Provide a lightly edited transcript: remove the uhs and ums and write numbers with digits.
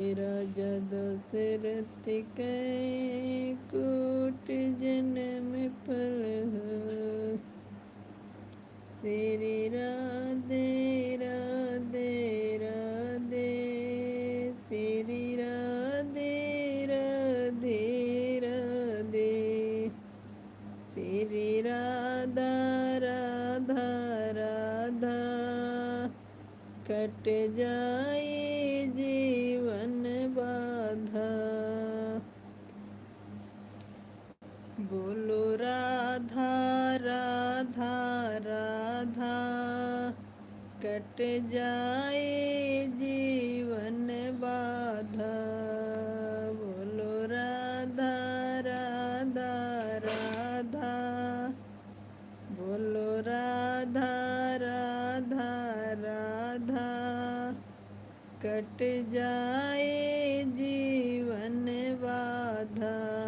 राजा दशरथ कै कोट जन्म फल हो। श्री राधे राधे राधे, श्री राधे राधे राधे, श्री राधा राधा राधा, कट जाए जीवन बाधा। बोलो राधा राधा राधा, कट जाए जीवन बाधा। बोलो राधा राधा राधा, बोलो राधा राधा राधा, कट जाए जीवन बाधा।